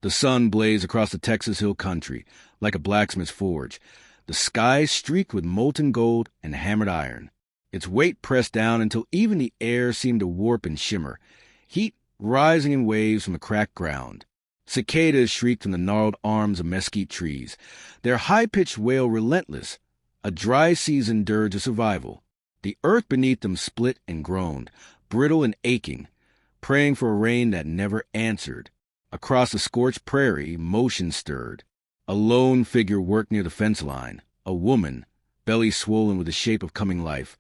The sun blazed across the Texas Hill Country like a blacksmith's forge, the sky streaked with molten gold and hammered iron. Its weight pressed down until even the air seemed to warp and shimmer, heat rising in waves from the cracked ground. Cicadas shrieked from the gnarled arms of mesquite trees, their high-pitched wail relentless, a dry season dirge of survival. The earth beneath them split and groaned, brittle and aching, praying for a rain that never answered. Across the scorched prairie, motion stirred. A lone figure worked near the fence line, a woman, belly swollen with the shape of coming life,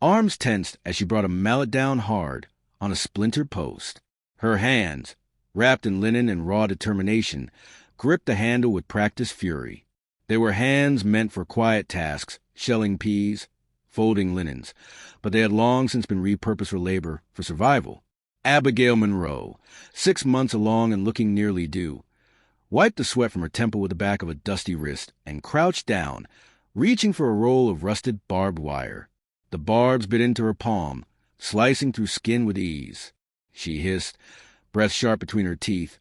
arms tensed as she brought a mallet down hard on a splintered post. Her hands, wrapped in linen and raw determination, gripped the handle with practiced fury. They were hands meant for quiet tasks, shelling peas, folding linens, but they had long since been repurposed for labor, for survival. Abigail Monroe, 6 months along and looking nearly due, wiped the sweat from her temple with the back of a dusty wrist and crouched down, reaching for a roll of rusted barbed wire. The barbs bit into her palm, slicing through skin with ease. She hissed, breath sharp between her teeth,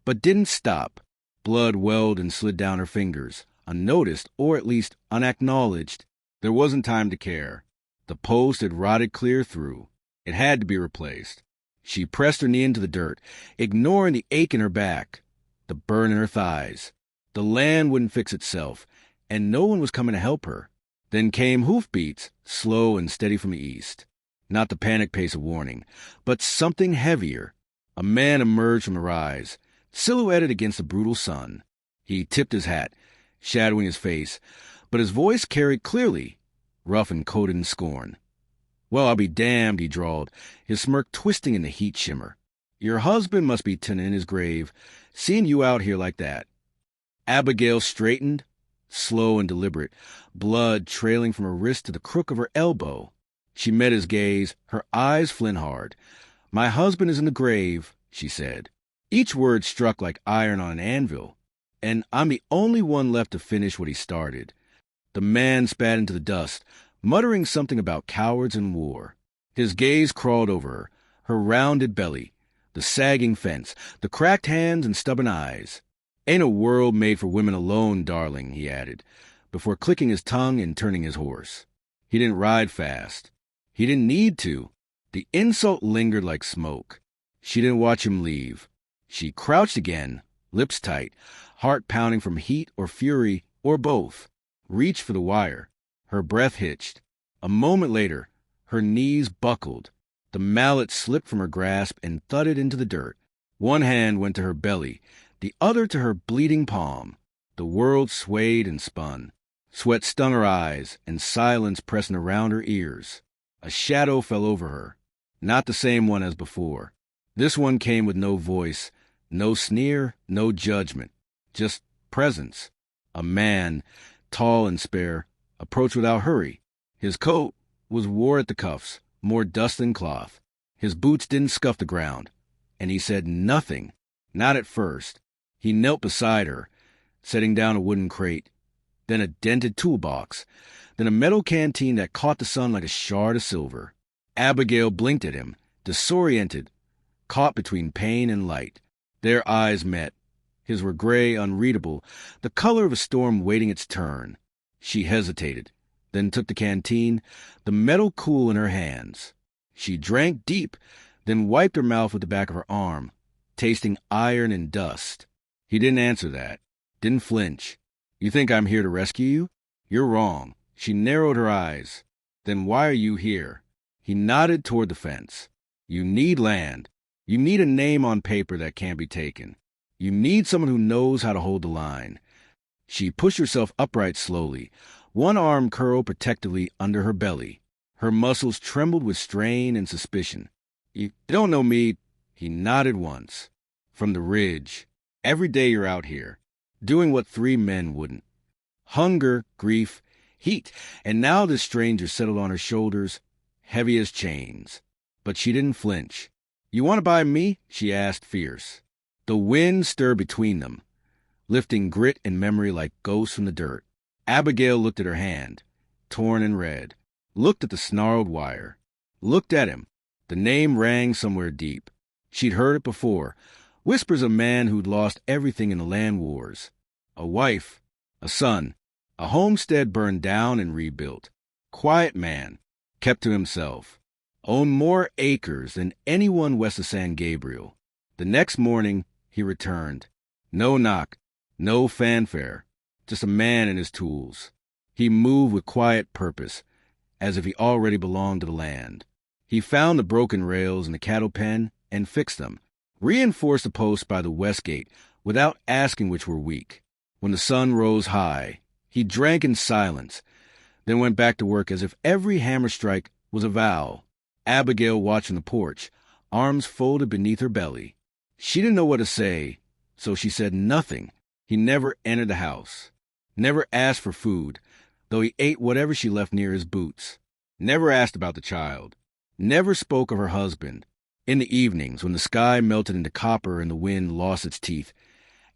but didn't stop. Blood welled and slid down her fingers, unnoticed or at least unacknowledged. There wasn't time to care. The post had rotted clear through. It had to be replaced. She pressed her knee into the dirt, ignoring the ache in her back, the burn in her thighs. The land wouldn't fix itself, and no one was coming to help her. Then came hoofbeats, slow and steady from the east. Not the panic pace of warning, but something heavier. A man emerged from the rise, silhouetted against the brutal sun. He tipped his hat, shadowing his face, but his voice carried clearly, rough and coated in scorn. "Well, I'll be damned," he drawled, his smirk twisting in the heat shimmer. "Your husband must be tinning in his grave, seeing you out here like that." Abigail straightened, slow and deliberate, blood trailing from her wrist to the crook of her elbow. She met his gaze, her eyes flint hard. "My husband is in the grave," she said. Each word struck like iron on an anvil, and I'm the only one left to finish what he started. The man spat into the dust, muttering something about cowards and war. His gaze crawled over her rounded belly, the sagging fence, the cracked hands and stubborn eyes. "Ain't a world made for women alone, darling," he added, before clicking his tongue and turning his horse. He didn't ride fast. He didn't need to. The insult lingered like smoke. She didn't watch him leave. She crouched again, lips tight, heart pounding from heat or fury or both. Reached for the wire. Her breath hitched. A moment later, her knees buckled. The mallet slipped from her grasp and thudded into the dirt. One hand went to her belly, the other to her bleeding palm. The world swayed and spun. Sweat stung her eyes, and silence pressing around her ears. A shadow fell over her. Not the same one as before. This one came with no voice, no sneer, no judgment. Just presence. A man, tall and spare, approached without hurry. His coat was wore at the cuffs, more dust than cloth. His boots didn't scuff the ground. And he said nothing. Not at first. He knelt beside her, setting down a wooden crate, then a dented toolbox, then a metal canteen that caught the sun like a shard of silver. Abigail blinked at him, disoriented, caught between pain and light. Their eyes met. His were gray, unreadable, the color of a storm waiting its turn. She hesitated, then took the canteen, the metal cool in her hands. She drank deep, then wiped her mouth with the back of her arm, tasting iron and dust. He didn't answer that, didn't flinch. "You think I'm here to rescue you? You're wrong." She narrowed her eyes. "Then why are you here?" He nodded toward the fence. "You need land. You need a name on paper that can't be taken. You need someone who knows how to hold the line." She pushed herself upright slowly, one arm curled protectively under her belly. Her muscles trembled with strain and suspicion. "You don't know me." He nodded once. "From the ridge. Every day you're out here, doing what 3 men wouldn't. Hunger, grief, heat, and now this stranger settled on her shoulders, heavy as chains." But she didn't flinch. "You want to buy me?" she asked, fierce. The wind stirred between them, lifting grit and memory like ghosts from the dirt. Abigail looked at her hand, torn and red, looked at the snarled wire, looked at him. The name rang somewhere deep. She'd heard it before, Whispers of a man who'd lost everything in the land wars. A wife, a son, a homestead burned down and rebuilt. Quiet man, kept to himself. Owned more acres than anyone west of San Gabriel. The next morning, he returned. No knock, no fanfare, just a man and his tools. He moved with quiet purpose, as if he already belonged to the land. He found the broken rails in the cattle pen and fixed them, reinforced the posts by the west gate without asking which were weak. When the sun rose high, he drank in silence, then went back to work as if every hammer strike was a vow. Abigail watched from the porch, arms folded beneath her belly. She didn't know what to say, so she said nothing. He never entered the house, never asked for food, though he ate whatever she left near his boots, never asked about the child, never spoke of her husband. In the evenings, when the sky melted into copper and the wind lost its teeth,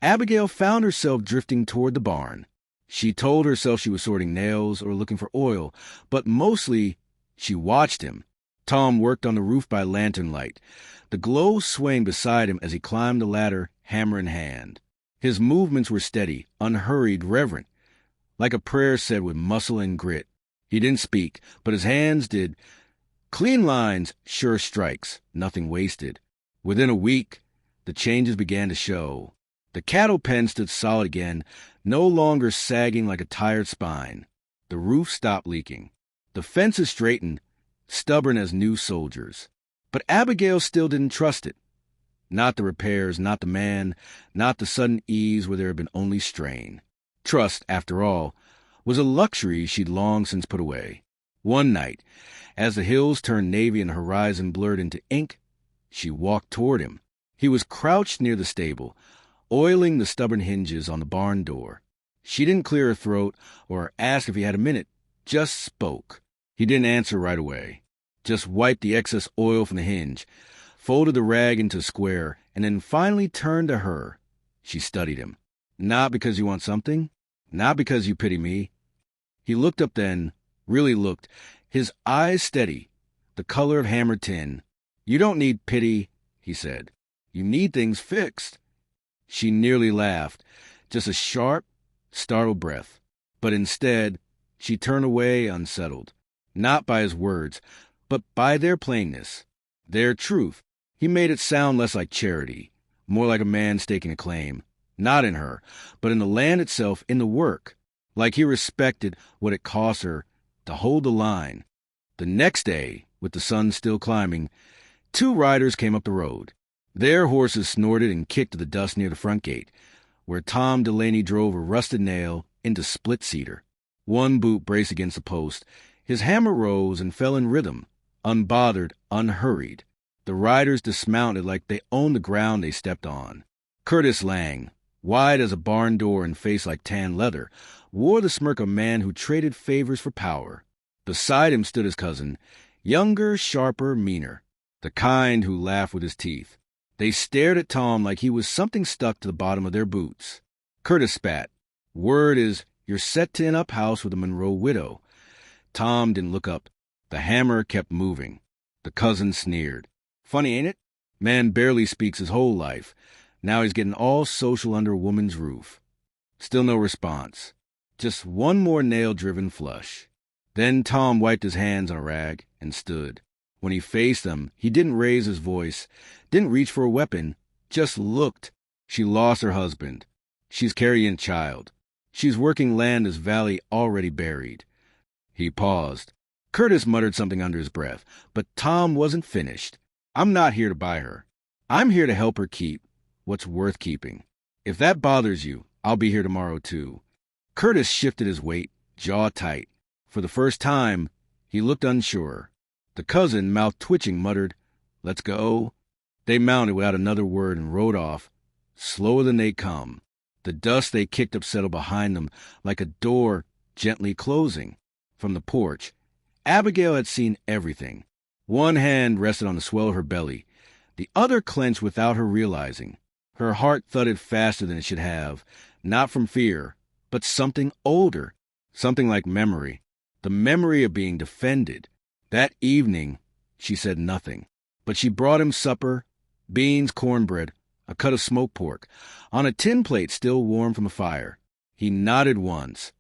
Abigail found herself drifting toward the barn. She told herself she was sorting nails or looking for oil, but mostly she watched him. Tom worked on the roof by lantern light, the glow swaying beside him as he climbed the ladder, hammer in hand. His movements were steady, unhurried, reverent, like a prayer said with muscle and grit. He didn't speak, but his hands did. Clean lines, sure strikes, nothing wasted. Within a week, the changes began to show. The cattle pen stood solid again, no longer sagging like a tired spine. The roof stopped leaking. The fences straightened, stubborn as new soldiers. But Abigail still didn't trust it. Not the repairs, not the man, not the sudden ease where there had been only strain. Trust, after all, was a luxury she'd long since put away. One night, as the hills turned navy and the horizon blurred into ink, she walked toward him. He was crouched near the stable, oiling the stubborn hinges on the barn door. She didn't clear her throat or ask if he had a minute, just spoke. He didn't answer right away, just wiped the excess oil from the hinge, folded the rag into a square, and then finally turned to her. She studied him. Not because you want something, not because you pity me. He looked up then, really looked, his eyes steady, the color of hammered tin. You don't need pity, he said. You need things fixed. She nearly laughed, just a sharp, startled breath. But instead, she turned away unsettled, not by his words, but by their plainness, their truth. He made it sound less like charity, more like a man staking a claim, not in her, but in the land itself, in the work, like he respected what it cost her to hold the line. The next day, with the sun still climbing, 2 riders came up the road. Their horses snorted and kicked to the dust near the front gate, where Tom Delaney drove a rusted nail into split cedar. One boot braced against the post. His hammer rose and fell in rhythm, unbothered, unhurried. The riders dismounted like they owned the ground they stepped on. Curtis Lang, wide as a barn door and face like tan leather, wore the smirk of a man who traded favors for power. Beside him stood his cousin, younger, sharper, meaner, the kind who laughed with his teeth. They stared at Tom like he was something stuck to the bottom of their boots. Curtis spat. Word is, you're set to an up house with a Monroe widow. Tom didn't look up. The hammer kept moving. The cousin sneered. Funny, ain't it? Man barely speaks his whole life. Now he's getting all social under a woman's roof. Still no response. Just one more nail-driven flush. Then Tom wiped his hands on a rag and stood. When he faced them, he didn't raise his voice, didn't reach for a weapon, just looked. She lost her husband. She's carrying a child. She's working land this valley already buried. He paused. Curtis muttered something under his breath, but Tom wasn't finished. I'm not here to buy her. I'm here to help her keep what's worth keeping. If that bothers you, I'll be here tomorrow too. Curtis shifted his weight, jaw tight. For the first time, he looked unsure. The cousin, mouth twitching, muttered, Let's go. They mounted without another word and rode off, slower than they'd come. The dust they kicked up settled behind them like a door gently closing. From the porch, Abigail had seen everything. One hand rested on the swell of her belly, the other clenched without her realizing. Her heart thudded faster than it should have, not from fear, but something older, something like memory, the memory of being defended. That evening, she said nothing, but she brought him supper, beans, cornbread, a cut of smoked pork, on a tin plate still warm from a fire. He nodded once,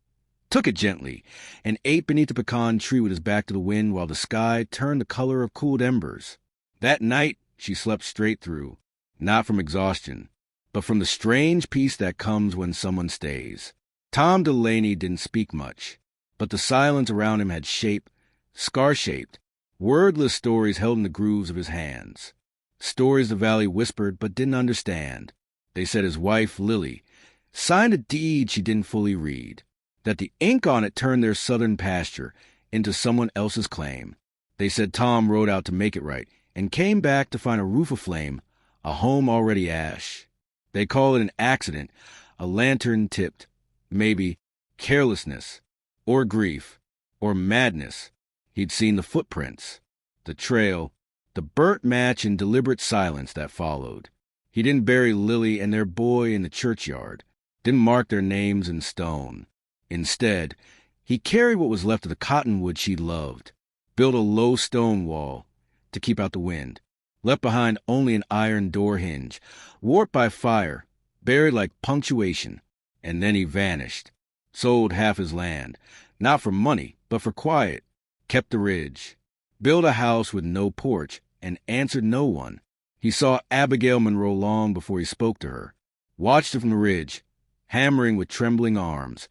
took it gently, and ate beneath the pecan tree with his back to the wind while the sky turned the color of cooled embers. That night, she slept straight through, not from exhaustion, but from the strange peace that comes when someone stays. Tom Delaney didn't speak much, but the silence around him had shape, scar-shaped, wordless stories held in the grooves of his hands. Stories the valley whispered but didn't understand. They said his wife, Lily, signed a deed she didn't fully read, that the ink on it turned their southern pasture into someone else's claim. They said Tom rode out to make it right and came back to find a roof aflame, a home already ash. They call it an accident, a lantern tipped, maybe carelessness, or grief, or madness. He'd seen the footprints, the trail, the burnt match in deliberate silence that followed. He didn't bury Lily and their boy in the churchyard, didn't mark their names in stone. Instead, he carried what was left of the cottonwood she loved, built a low stone wall to keep out the wind, left behind only an iron door hinge, warped by fire, buried like punctuation, and then he vanished, sold half his land, not for money, but for quiet, kept the ridge, built a house with no porch, and answered no one. He saw Abigail Monroe long before he spoke to her, watched her from the ridge, hammering with trembling arms,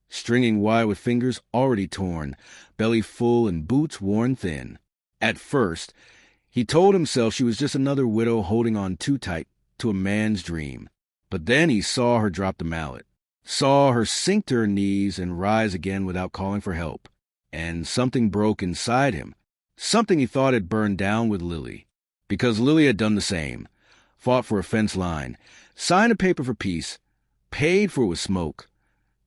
stringing wire with fingers already torn, belly full and boots worn thin. At first, he told himself she was just another widow holding on too tight to a man's dream. But then he saw her drop the mallet, saw her sink to her knees and rise again without calling for help. And something broke inside him, something he thought had burned down with Lily. Because Lily had done the same, fought for a fence line, signed a paper for peace, paid for it with smoke.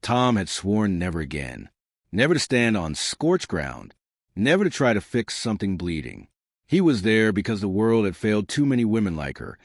Tom had sworn never again, never to stand on scorched ground, never to try to fix something bleeding. He was there because the world had failed too many women like her,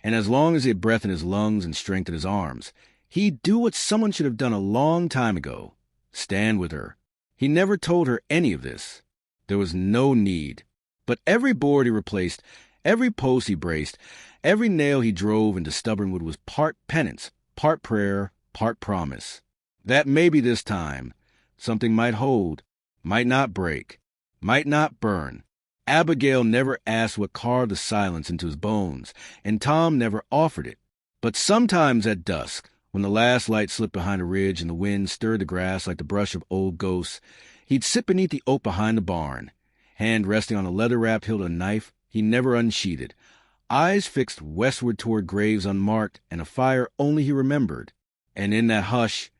and as long as he had breath in his lungs and strength in his arms, he'd do what someone should have done a long time ago, stand with her. He never told her any of this. There was no need. But every board he replaced, every post he braced, every nail he drove into stubborn wood was part penance, part prayer, part promise. That maybe this time, something might hold, might not break, might not burn. Abigail never asked what carved the silence into his bones, and Tom never offered it. But sometimes at dusk, when the last light slipped behind a ridge and the wind stirred the grass like the brush of old ghosts, he'd sit beneath the oak behind the barn, hand resting on a leather-wrapped hilt of knife he never unsheathed, eyes fixed westward toward graves unmarked and a fire only he remembered. And in that hush,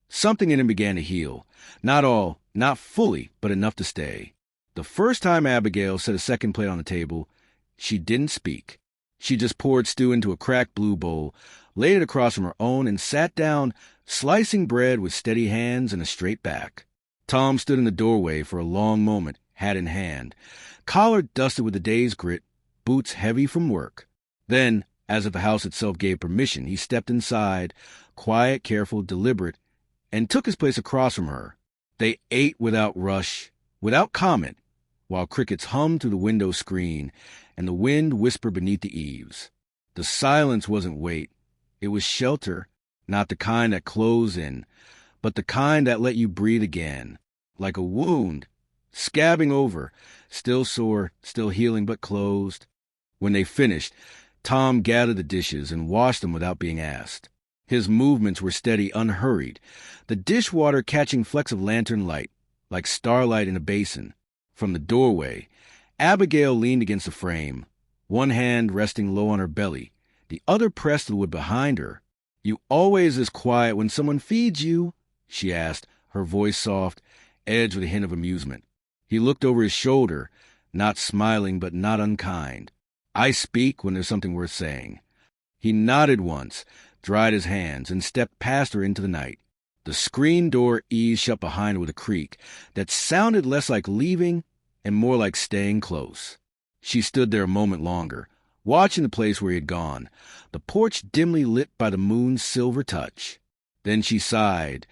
something in him began to heal. Not all, not fully, but enough to stay. The first time Abigail set a second plate on the table, she didn't speak. She just poured stew into a cracked blue bowl, laid it across from her own, and sat down, slicing bread with steady hands and a straight back. Tom stood in the doorway for a long moment, hat in hand, collar dusted with the day's grit, boots heavy from work. Then, as if the house itself gave permission, he stepped inside, quiet, careful, deliberate, and took his place across from her. They ate without rush, without comment, while crickets hummed through the window screen and the wind whispered beneath the eaves. The silence wasn't weight. It was shelter, not the kind that closed in, but the kind that let you breathe again, like a wound, scabbing over, still sore, still healing but closed. When they finished, Tom gathered the dishes and washed them without being asked. His movements were steady, unhurried, the dishwater catching flecks of lantern light, like starlight in a basin. From the doorway, Abigail leaned against the frame, one hand resting low on her belly, the other pressed to the wood behind her. "You always this quiet when someone feeds you?" she asked, her voice soft, edged with a hint of amusement. He looked over his shoulder, not smiling but not unkind. "I speak when there's something worth saying." He nodded once, dried his hands, and stepped past her into the night. The screen door eased shut behind her with a creak that sounded less like leaving and more like staying close. She stood there a moment longer, watching the place where he had gone, the porch dimly lit by the moon's silver touch. Then she sighed,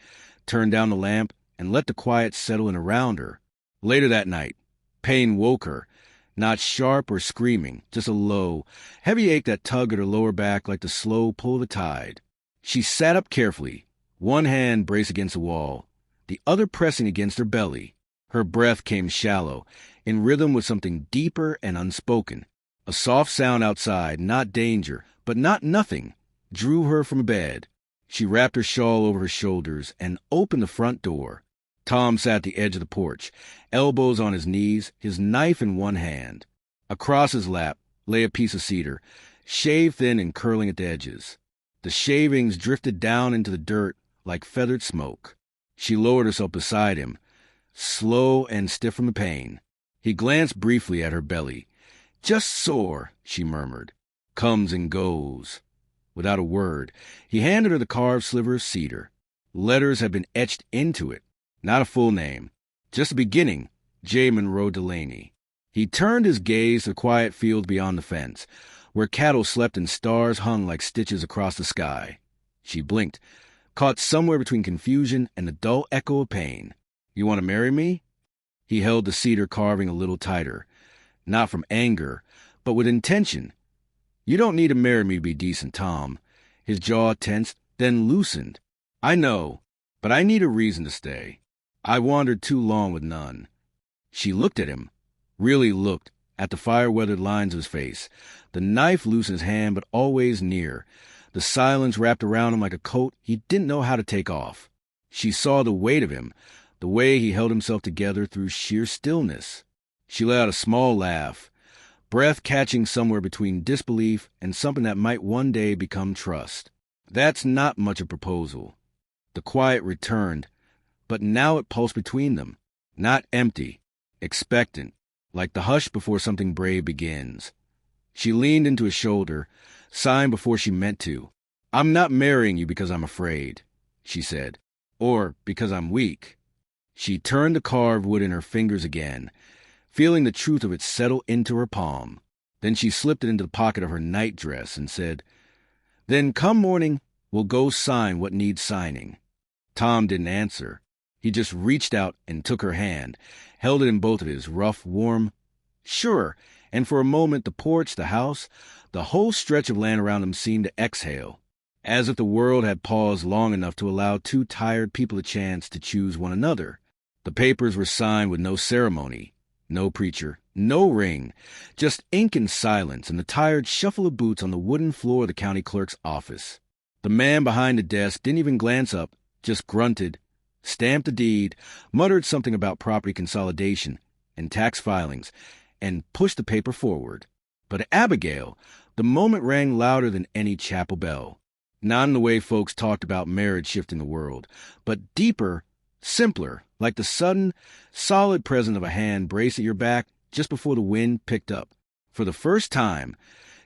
turned down the lamp, and let the quiet settle in around her. Later that night, pain woke her, Not sharp or screaming, just a low, heavy ache that tugged at her lower back like the slow pull of a tide. She sat up carefully, one hand braced against the wall, the other pressing against her belly. Her breath came shallow, in rhythm with something deeper and unspoken. A soft sound outside, not danger, but not nothing, drew her from bed. She wrapped her shawl over her shoulders and opened the front door. Tom sat at the edge of the porch, elbows on his knees, his knife in one hand. Across his lap lay a piece of cedar, shaved thin and curling at the edges. The shavings drifted down into the dirt like feathered smoke. She lowered herself beside him, slow and stiff from the pain. He glanced briefly at her belly. "Just sore," she murmured. "Comes and goes." Without a word, he handed her the carved sliver of cedar. Letters had been etched into it. Not a full name. Just the beginning, J. Monroe Delaney. He turned his gaze to the quiet field beyond the fence, where cattle slept and stars hung like stitches across the sky. She blinked, caught somewhere between confusion and the dull echo of pain. "You want to marry me?" He held the cedar carving a little tighter. Not from anger, but with intention. "You don't need to marry me to be decent, Tom." His jaw tensed, then loosened. "I know, but I need a reason to stay. I wandered too long with none." She looked at him, really looked, at the fire-weathered lines of his face, the knife loose in his hand but always near, the silence wrapped around him like a coat he didn't know how to take off. She saw the weight of him, the way he held himself together through sheer stillness. She let out a small laugh, breath catching somewhere between disbelief and something that might one day become trust. "That's not much a proposal." The quiet returned, but now it pulsed between them, not empty, expectant, like the hush before something brave begins. She leaned into his shoulder, sighing before she meant to. "I'm not marrying you because I'm afraid," she said, "or because I'm weak." She turned the carved wood in her fingers again, feeling the truth of it settle into her palm. Then she slipped it into the pocket of her nightdress and said, "Then come morning, we'll go sign what needs signing." Tom didn't answer. He just reached out and took her hand, held it in both of his, rough, warm. "Sure," and for a moment the porch, the house, the whole stretch of land around them seemed to exhale, as if the world had paused long enough to allow two tired people a chance to choose one another. The papers were signed with no ceremony, no preacher, no ring, just ink and silence and the tired shuffle of boots on the wooden floor of the county clerk's office. The man behind the desk didn't even glance up, just grunted, stamped the deed, muttered something about property consolidation and tax filings, and pushed the paper forward. But at Abigail, the moment rang louder than any chapel bell. Not in the way folks talked about marriage shifting the world, but deeper, simpler, like the sudden, solid presence of a hand braced at your back just before the wind picked up. For the first time,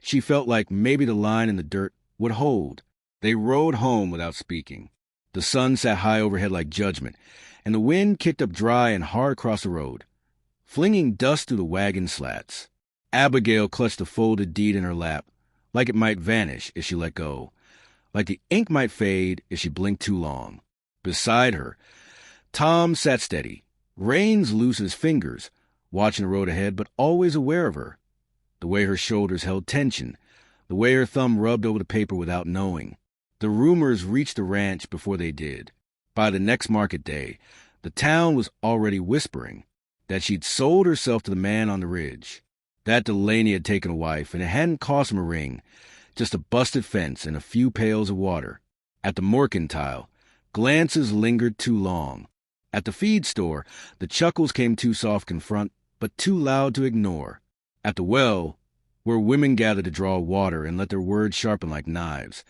she felt like maybe the line in the dirt would hold. They rode home without speaking. The sun sat high overhead like judgment, and the wind kicked up dry and hard across the road, flinging dust through the wagon slats. Abigail clutched the folded deed in her lap, like it might vanish if she let go, like the ink might fade if she blinked too long. Beside her, Tom sat steady, reins loose in his fingers, watching the road ahead but always aware of her. The way her shoulders held tension, the way her thumb rubbed over the paper without knowing. The rumors reached the ranch before they did. By the next market day, the town was already whispering that she'd sold herself to the man on the ridge, that Delaney had taken a wife, and it hadn't cost him a ring, just a busted fence and a few pails of water. At the mercantile, glances lingered too long. At the feed store, the chuckles came too soft to confront, but too loud to ignore. At the well, where women gathered to draw water and let their words sharpen like knives,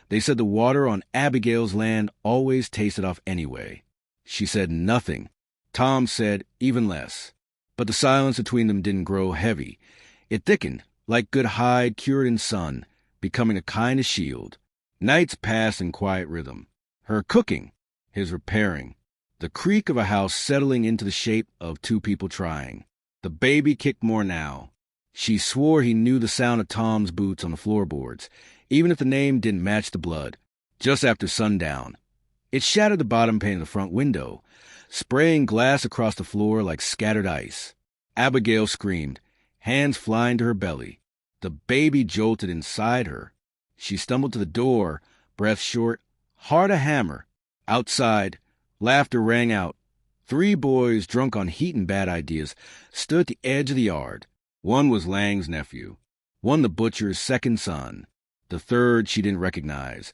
they said the water on Abigail's land always tasted off anyway. She said nothing. Tom said even less. But the silence between them didn't grow heavy. It thickened, like good hide cured in sun, becoming a kind of shield. Nights passed in quiet rhythm. Her cooking, his repairing, the creak of a house settling into the shape of two people trying. The baby kicked more now. She swore he knew the sound of Tom's boots on the floorboards, even if the name didn't match the blood. Just after sundown, it shattered the bottom pane of the front window, spraying glass across the floor like scattered ice. Abigail screamed, hands flying to her belly. The baby jolted inside her. She stumbled to the door, breath short, hard a hammer. Outside, laughter rang out. 3 boys, drunk on heat and bad ideas, stood at the edge of the yard. One was Lang's nephew, one the butcher's second son, the third she didn't recognize,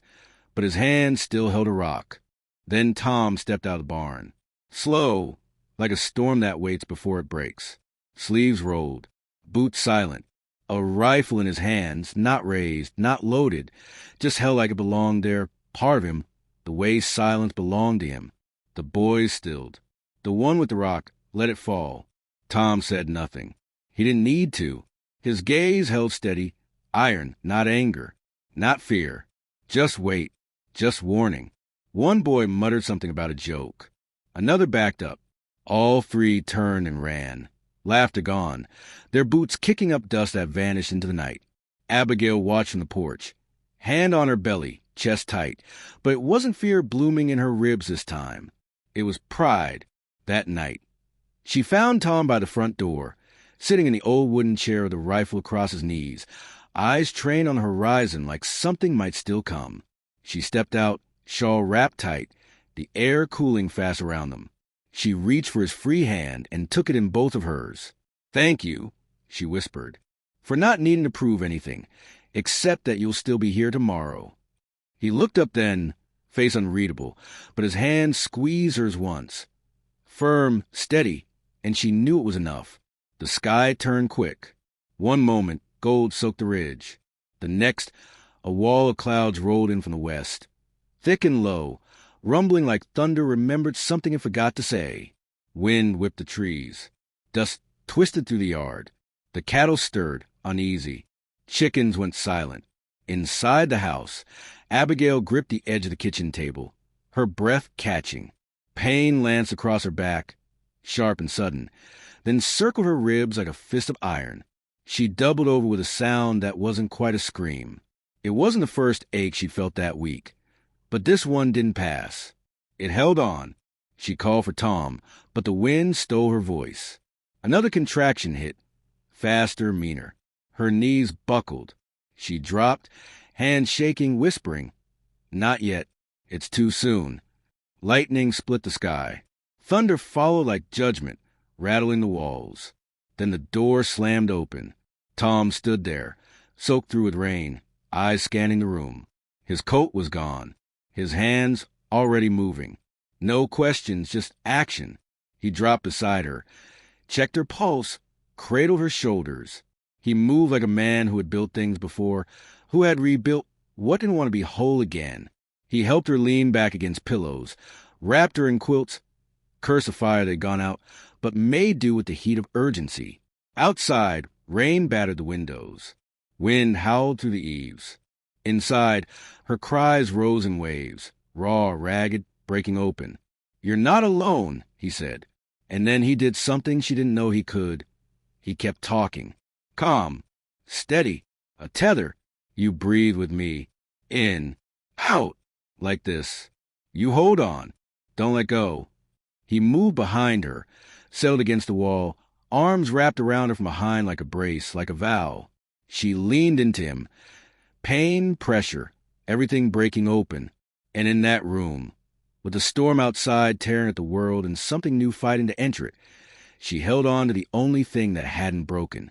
but his hand still held a rock. Then Tom stepped out of the barn. Slow, like a storm that waits before it breaks. Sleeves rolled, boots silent, a rifle in his hands, not raised, not loaded, just held like it belonged there, part of him, the way silence belonged to him. The boys stilled. The one with the rock let it fall. Tom said nothing. He didn't need to. His gaze held steady, iron, not anger, not fear. Just wait, just warning. One boy muttered something about a joke. Another backed up. All 3 turned and ran. Laughter gone, their boots kicking up dust that vanished into the night. Abigail watched from the porch, hand on her belly, chest tight, but it wasn't fear blooming in her ribs this time. It was pride, that night. She found Tom by the front door, sitting in the old wooden chair with a rifle across his knees, eyes trained on the horizon like something might still come. She stepped out, shawl wrapped tight, the air cooling fast around them. She reached for his free hand and took it in both of hers. "Thank you," she whispered, "for not needing to prove anything, except that you'll still be here tomorrow." He looked up then, face unreadable, but his hand squeezed hers once. Firm, steady, and she knew it was enough. The sky turned quick. One moment, gold soaked the ridge. The next, a wall of clouds rolled in from the west. Thick and low, rumbling like thunder remembered something it forgot to say. Wind whipped the trees. Dust twisted through the yard. The cattle stirred, uneasy. Chickens went silent. Inside the house, Abigail gripped the edge of the kitchen table, her breath catching. Pain lanced across her back, sharp and sudden, then circled her ribs like a fist of iron. She doubled over with a sound that wasn't quite a scream. It wasn't the first ache she felt that week, but this one didn't pass. It held on. She called for Tom, but the wind stole her voice. Another contraction hit, faster, meaner. Her knees buckled. She dropped, hands shaking, whispering, "Not yet. It's too soon." Lightning split the sky. Thunder followed like judgment, rattling the walls. Then the door slammed open. Tom stood there, soaked through with rain, eyes scanning the room. His coat was gone, his hands already moving. No questions, just action. He dropped beside her, checked her pulse, cradled her shoulders. He moved like a man who had built things before, who had rebuilt what didn't want to be whole again. He helped her lean back against pillows, wrapped her in quilts, cursed the fire that had gone out, but made do with the heat of urgency. Outside, rain battered the windows. Wind howled through the eaves. Inside, her cries rose in waves, raw, ragged, breaking open. "You're not alone," he said. And then he did something she didn't know he could. He kept talking. Calm, steady, a tether. "You breathe with me. In, out, like this. You hold on. Don't let go." He moved behind her, settled against the wall, arms wrapped around her from behind like a brace, like a vow. She leaned into him. Pain, pressure, everything breaking open. And in that room, with the storm outside tearing at the world and something new fighting to enter it, she held on to the only thing that hadn't broken.